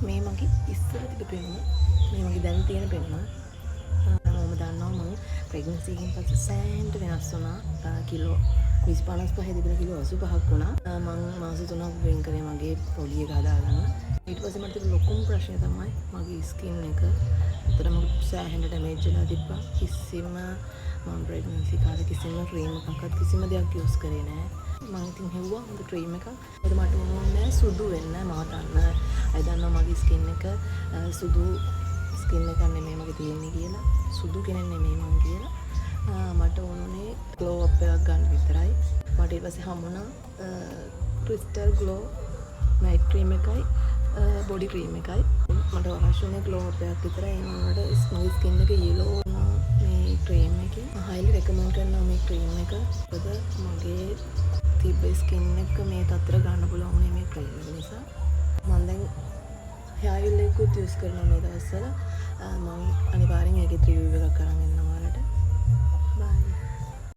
මේ මගේ ඉස්සර තිබ්බ පෙනුම මේ මගේ දැන් තියෙන පෙනුම මම දන්නවා මම ප්‍රෙග්නන්සි එකෙන් පස්සේ සෑහෙන්න වෙනස් වුණා කිලෝ 20-55 තිබුණ කිලෝ 85ක් වුණා මම මාස 3ක් වෙන් කරේ මගේ පොඩි එක හදාගන්න ඊට පස්සේ මට තිබුණ ලොකුම ප්‍රශ්නේ තමයි මගේ ස්කින් එක ඇත්තටම සෑහෙන්න ඩැමේජ් වෙලා තිබ්බා කිසිම මම ප්‍රෙග්නන්සි කාලේ කිසිම ක්‍රීම් එකක්වත් කිසිම දෙයක් යූස් කරේ නැහැ මම ඉතින් හෙව්වා හොඳ ක්‍රීම් එකක් ඒකට මට ඕනේ සුදු වෙන්න මම දන්න අය දන්නවා මගේ ස්කින් එක සුදු ස්කින් එකක් නෙමෙයි මගේ තියෙන්නේ කියලා සුදු කෙනෙක් නෙමෙයි මම කියලා මට ඕනේ ග්ලෝ අප් එකක් ගන්න විතරයි මට ඊට පස්සේ හම්බුණා ක්‍රිස්ටල් ග්ලෝ නයිට් ක්‍රීම් එකයි බොඩි ක්‍රීම් එකයි මට අවශ්‍ය වුණේ ග්ලෝ අප් එකක් විතරයි ඒ වුණාට මගේ ස්කින් එක යෙලෝ මේ ක්‍රීම් එකේ මම highly recommend කරනවා මේ ක්‍රීම් එක මොකද මගේ තිබ්බ ස්කින් එක මේ තත්තර ගන්න පුළුවන් වුණේ මේ ක්‍රීම් එක නිසා මම දැන් hair oil එකකුත් යූස් කරනවා මේ දවස්වල මම අනිවාර්යෙන් ඒකේ රිවිව් එකක් කරන්න